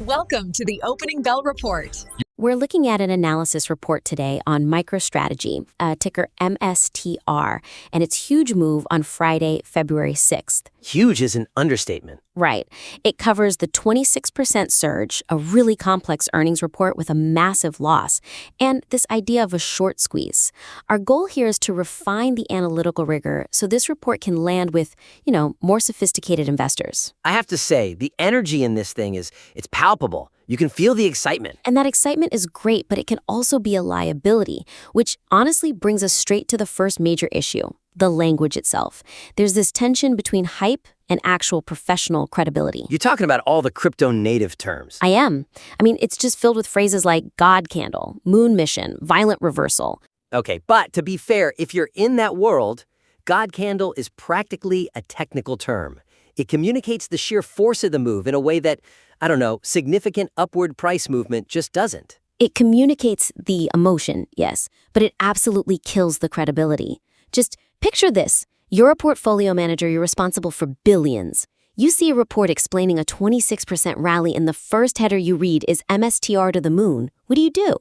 Welcome to the Opening Bell Report. We're looking at an analysis report today on MicroStrategy, ticker MSTR, and its huge move on Friday, February 6th. Huge is an understatement. Right. It covers the 26% surge, a really complex earnings report with a massive loss, and this idea of a short squeeze. Our goal here is to refine the analytical rigor so this report can land with, more sophisticated investors. I have to say, the energy in this thing it's palpable. You can feel the excitement. And that excitement is great, but it can also be a liability, which honestly brings us straight to the first major issue, the language itself. There's this tension between hype and actual professional credibility. You're talking about all the crypto-native terms. I am. It's just filled with phrases like God candle, moon mission, violent reversal. Okay, but to be fair, if you're in that world, God candle is practically a technical term. It communicates the sheer force of the move in a way that, significant upward price movement just doesn't. It communicates the emotion, yes, but it absolutely kills the credibility. Just picture this. You're a portfolio manager, you're responsible for billions. You see a report explaining a 26% rally and the first header you read is MSTR to the moon. What do?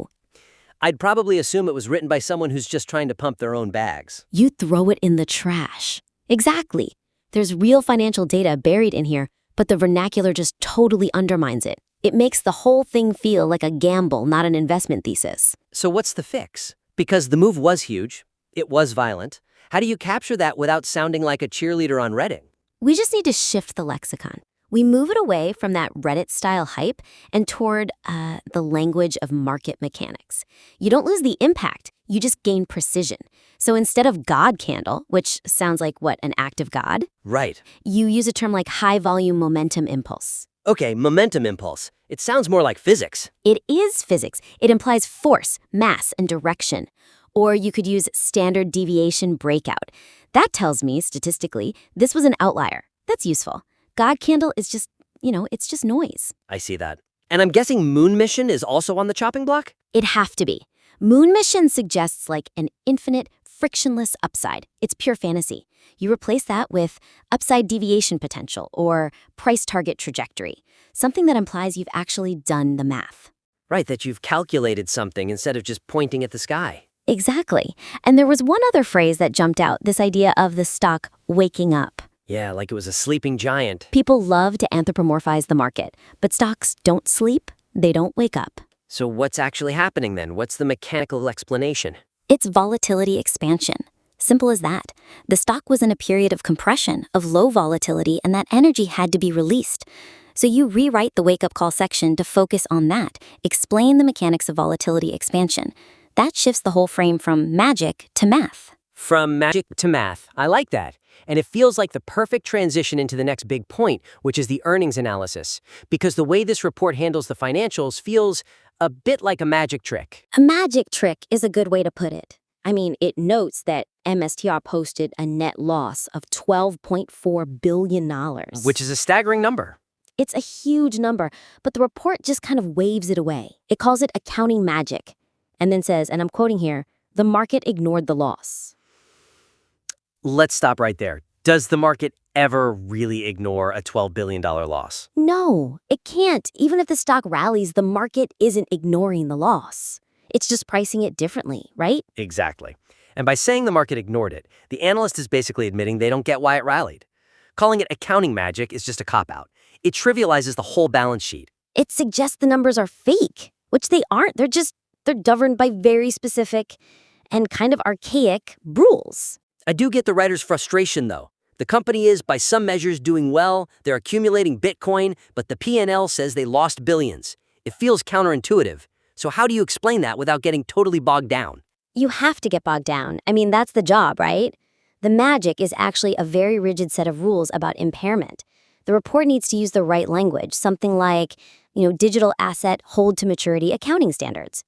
I'd probably assume it was written by someone who's just trying to pump their own bags. You throw it in the trash. Exactly. There's real financial data buried in here, but the vernacular just totally undermines it. It makes the whole thing feel like a gamble, not an investment thesis. So what's the fix? Because the move was huge. It was violent. How do you capture that without sounding like a cheerleader on Reddit? We just need to shift the lexicon. We move it away from that Reddit-style hype and toward the language of market mechanics. You don't lose the impact, you just gain precision. So instead of God candle, which sounds like an act of God? Right. You use a term like high-volume momentum impulse. Okay, momentum impulse. It sounds more like physics. It is physics. It implies force, mass, and direction. Or you could use standard deviation breakout. That tells me, statistically, this was an outlier. That's useful. God candle is just, it's just noise. I see that. And I'm guessing moon mission is also on the chopping block? It'd have to be. Moon mission suggests like an infinite, frictionless upside. It's pure fantasy. You replace that with upside deviation potential or price target trajectory, something that implies you've actually done the math. Right, that you've calculated something instead of just pointing at the sky. Exactly. And there was one other phrase that jumped out, this idea of the stock waking up. Yeah, like it was a sleeping giant. People love to anthropomorphize the market, but stocks don't sleep, they don't wake up. So what's actually happening then? What's the mechanical explanation? It's volatility expansion. Simple as that. The stock was in a period of compression, of low volatility, and that energy had to be released. So you rewrite the wake-up call section to focus on that, explain the mechanics of volatility expansion. That shifts the whole frame from magic to math. From magic to math. I like that. And it feels like the perfect transition into the next big point, which is the earnings analysis. Because the way this report handles the financials feels a bit like a magic trick. A magic trick is a good way to put it. It notes that MSTR posted a net loss of $12.4 billion. Which is a staggering number. It's a huge number, but the report just kind of waves it away. It calls it accounting magic, and then says, and I'm quoting here, the market ignored the loss. Let's stop right there. Does the market ever really ignore a $12 billion loss? No, it can't. Even if the stock rallies, the market isn't ignoring the loss. It's just pricing it differently, right? Exactly. And by saying the market ignored it, the analyst is basically admitting they don't get why it rallied. Calling it accounting magic is just a cop-out. It trivializes the whole balance sheet. It suggests the numbers are fake, which they aren't. They're governed by very specific and kind of archaic rules. I do get the writer's frustration, though. The company is, by some measures, doing well. They're accumulating Bitcoin, but the P&L says they lost billions. It feels counterintuitive. So how do you explain that without getting totally bogged down? You have to get bogged down. That's the job, right? The magic is actually a very rigid set of rules about impairment. The report needs to use the right language, something like, digital asset hold to maturity accounting standards.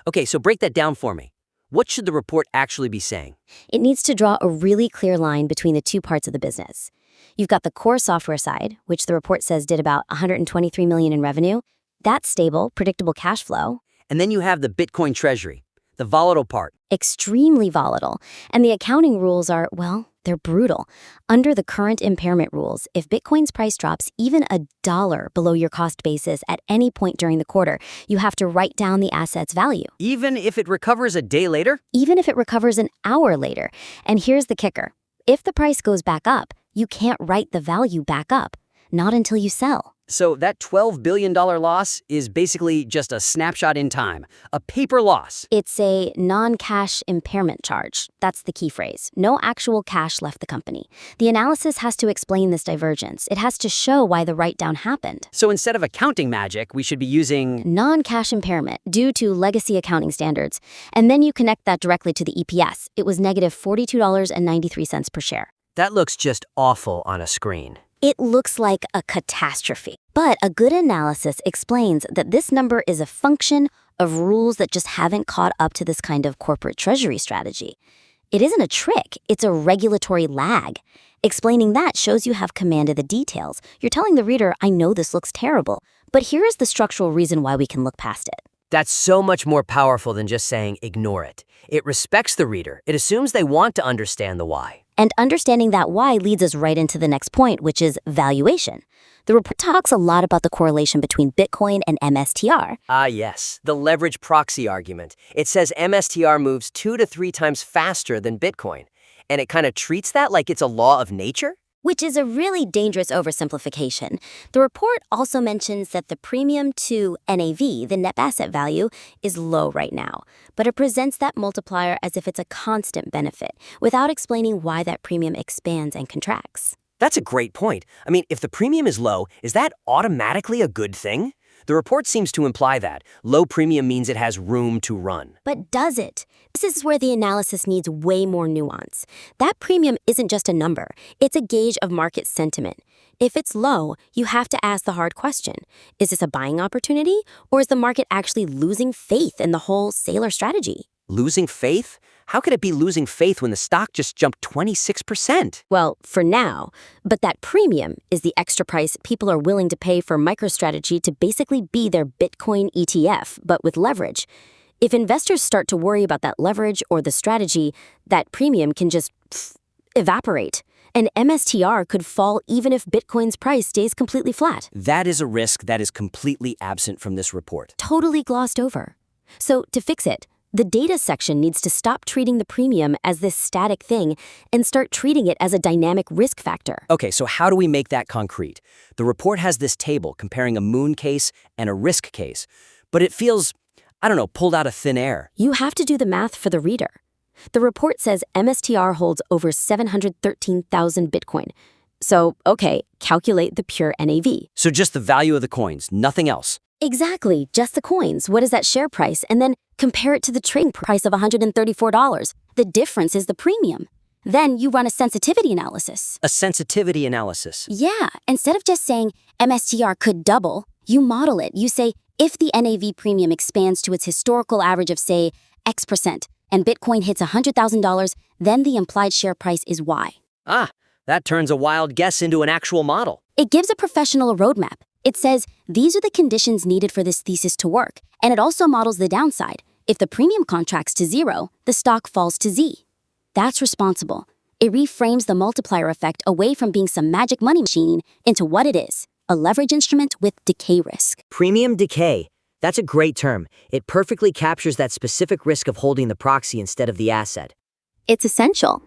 Okay, so break that down for me. What should the report actually be saying? It needs to draw a really clear line between the two parts of the business. You've got the core software side, which the report says did about $123 million in revenue. That's stable, predictable cash flow. And then you have the Bitcoin treasury, the volatile part. Extremely volatile. And the accounting rules are, well, they're brutal. Under the current impairment rules, if Bitcoin's price drops even $1 below your cost basis at any point during the quarter, you have to write down the asset's value. Even if it recovers a day later? Even if it recovers an hour later. And here's the kicker. If the price goes back up, you can't write the value back up. Not until you sell. So that $12 billion loss is basically just a snapshot in time, a paper loss. It's a non-cash impairment charge. That's the key phrase. No actual cash left the company. The analysis has to explain this divergence. It has to show why the write-down happened. So instead of accounting magic, we should be using non-cash impairment due to legacy accounting standards. And then you connect that directly to the EPS. It was negative $42.93 per share. That looks just awful on a screen. It looks like a catastrophe. But a good analysis explains that this number is a function of rules that just haven't caught up to this kind of corporate treasury strategy. It isn't a trick, it's a regulatory lag. Explaining that shows you have commanded the details. You're telling the reader, I know this looks terrible, but here is the structural reason why we can look past it. That's so much more powerful than just saying ignore it. It respects the reader. It assumes they want to understand the why. And understanding that why leads us right into the next point, which is valuation. The report talks a lot about the correlation between Bitcoin and MSTR. Ah, yes, the leverage proxy argument. It says MSTR moves 2 to 3 times faster than Bitcoin, and it kind of treats that like it's a law of nature? Which is a really dangerous oversimplification. The report also mentions that the premium to NAV, the net asset value, is low right now, but it presents that multiplier as if it's a constant benefit, without explaining why that premium expands and contracts. That's a great point. I mean, if the premium is low, is that automatically a good thing? The report seems to imply that. Low premium means it has room to run. But does it? This is where the analysis needs way more nuance. That premium isn't just a number. It's a gauge of market sentiment. If it's low, you have to ask the hard question. Is this a buying opportunity, or is the market actually losing faith in the whole sailor strategy? Losing faith? How could it be losing faith when the stock just jumped 26%? Well, for now. But that premium is the extra price people are willing to pay for MicroStrategy to basically be their Bitcoin ETF, but with leverage. If investors start to worry about that leverage or the strategy, that premium can just evaporate. And MSTR could fall even if Bitcoin's price stays completely flat. That is a risk that is completely absent from this report. Totally glossed over. So to fix it, the data section needs to stop treating the premium as this static thing and start treating it as a dynamic risk factor. Okay, so how do we make that concrete? The report has this table comparing a moon case and a risk case, but it feels, I don't know, pulled out of thin air. You have to do the math for the reader. The report says MSTR holds over 713,000 Bitcoin. So, okay, calculate the pure NAV. So just the value of the coins, nothing else. Exactly, just the coins. What is that share price? And then compare it to the trading price of $134. The difference is the premium. Then you run a sensitivity analysis. A sensitivity analysis. Yeah, instead of just saying MSTR could double, you model it. You say, if the NAV premium expands to its historical average of, say, X%, and Bitcoin hits $100,000, then the implied share price is Y. Ah, that turns a wild guess into an actual model. It gives a professional a roadmap. It says, these are the conditions needed for this thesis to work, and it also models the downside. If the premium contracts to 0, the stock falls to Z. That's responsible. It reframes the multiplier effect away from being some magic money machine into what it is, a leverage instrument with decay risk. Premium decay. That's a great term. It perfectly captures that specific risk of holding the proxy instead of the asset. It's essential.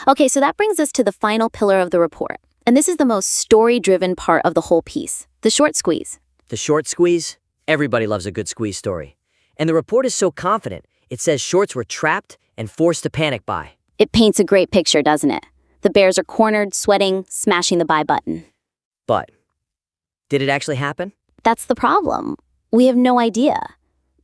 Okay, so that brings us to the final pillar of the report. And this is the most story-driven part of the whole piece, the short squeeze. The short squeeze? Everybody loves a good squeeze story. And the report is so confident, it says shorts were trapped and forced to panic buy. It paints a great picture, doesn't it? The bears are cornered, sweating, smashing the buy button. But did it actually happen? That's the problem. We have no idea.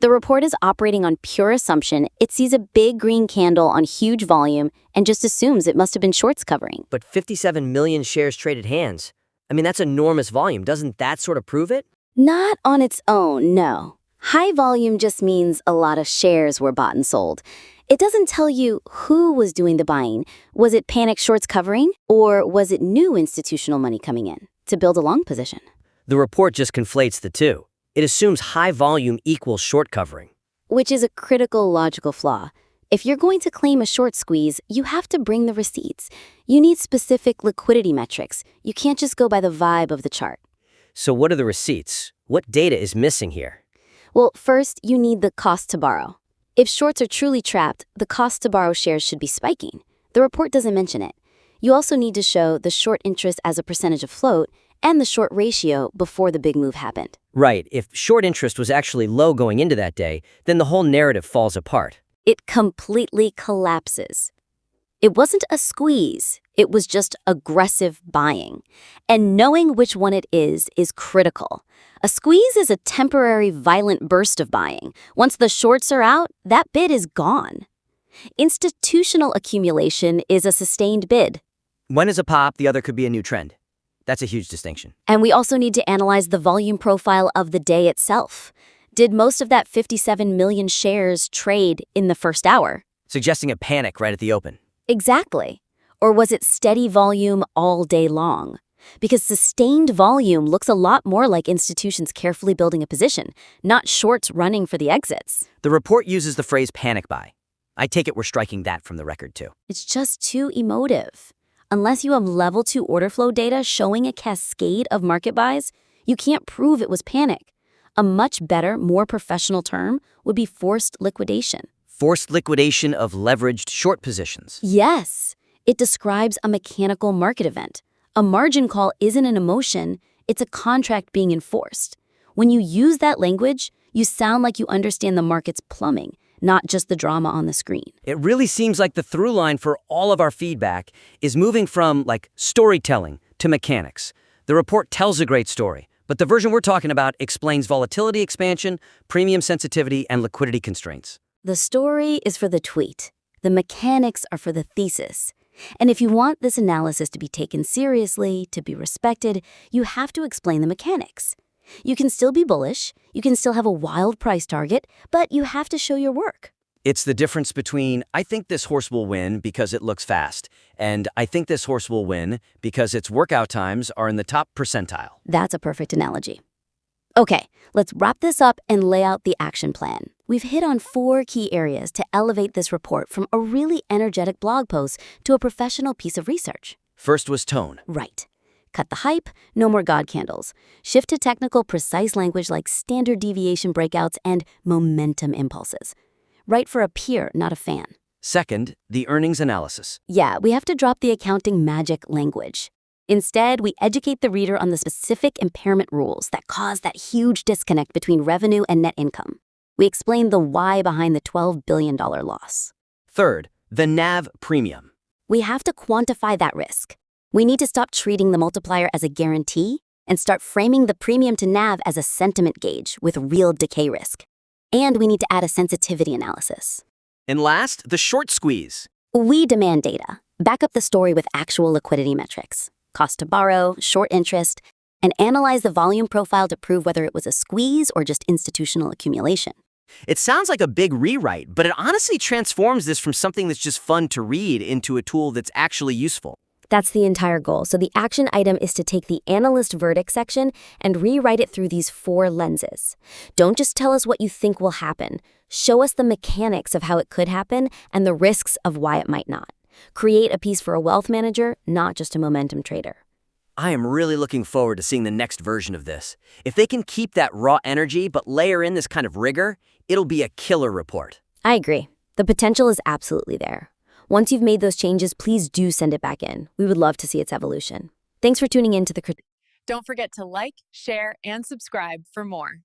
The report is operating on pure assumption. It sees a big green candle on huge volume and just assumes it must have been shorts covering. But 57 million shares traded hands. I mean, that's enormous volume. Doesn't that sort of prove it? Not on its own, no. High volume just means a lot of shares were bought and sold. It doesn't tell you who was doing the buying. Was it panic shorts covering, or was it new institutional money coming in to build a long position? The report just conflates the two. It assumes high volume equals short covering. which is a critical logical flaw. If you're going to claim a short squeeze, you have to bring the receipts. You need specific liquidity metrics. You can't just go by the vibe of the chart. So what are the receipts? What data is missing here? Well, first, you need the cost to borrow. If shorts are truly trapped, the cost to borrow shares should be spiking. The report doesn't mention it. You also need to show the short interest as a percentage of float and the short ratio before the big move happened. Right, if short interest was actually low going into that day, then the whole narrative falls apart. It completely collapses. It wasn't a squeeze. It was just aggressive buying. And knowing which one it is critical. A squeeze is a temporary violent burst of buying. Once the shorts are out, that bid is gone. Institutional accumulation is a sustained bid. One is a pop, the other could be a new trend. That's a huge distinction. And we also need to analyze the volume profile of the day itself. Did most of that 57 million shares trade in the first hour? Suggesting a panic right at the open. Exactly. Or was it steady volume all day long? Because sustained volume looks a lot more like institutions carefully building a position, not shorts running for the exits. The report uses the phrase panic buy. I take it we're striking that from the record too. It's just too emotive. Unless you have level 2 order flow data showing a cascade of market buys, you can't prove it was panic. A much better, more professional term would be forced liquidation. Forced liquidation of leveraged short positions. Yes, it describes a mechanical market event. A margin call isn't an emotion, it's a contract being enforced. When you use that language, you sound like you understand the market's plumbing, not just the drama on the screen. It really seems like the through line for all of our feedback is moving from storytelling to mechanics. The report tells a great story, but the version we're talking about explains volatility expansion, premium sensitivity, and liquidity constraints. The story is for the tweet. The mechanics are for the thesis. And if you want this analysis to be taken seriously, to be respected, you have to explain the mechanics. You can still be bullish, you can still have a wild price target, but you have to show your work. It's the difference between, I think this horse will win because it looks fast, and I think this horse will win because its workout times are in the top percentile. That's a perfect analogy. Okay, let's wrap this up and lay out the action plan. We've hit on 4 key areas to elevate this report from a really energetic blog post to a professional piece of research. First was tone. Right. Cut the hype, no more God candles. Shift to technical, precise language like standard deviation breakouts and momentum impulses. Write for a peer, not a fan. Second, the earnings analysis. Yeah, we have to drop the accounting magic language. Instead, we educate the reader on the specific impairment rules that cause that huge disconnect between revenue and net income. We explain the why behind the $12 billion loss. Third, the NAV premium. We have to quantify that risk. We need to stop treating the multiplier as a guarantee and start framing the premium to NAV as a sentiment gauge with real decay risk. And we need to add a sensitivity analysis. And last, the short squeeze. We demand data. Back up the story with actual liquidity metrics, cost to borrow, short interest, and analyze the volume profile to prove whether it was a squeeze or just institutional accumulation. It sounds like a big rewrite, but it honestly transforms this from something that's just fun to read into a tool that's actually useful. That's the entire goal. So the action item is to take the analyst verdict section and rewrite it through these 4 lenses. Don't just tell us what you think will happen. Show us the mechanics of how it could happen and the risks of why it might not. Create a piece for a wealth manager, not just a momentum trader. I am really looking forward to seeing the next version of this. If they can keep that raw energy but layer in this kind of rigor, it'll be a killer report. I agree. The potential is absolutely there. Once you've made those changes, please do send it back in. We would love to see its evolution. Thanks for tuning in to the Don't forget to like, share, and subscribe for more.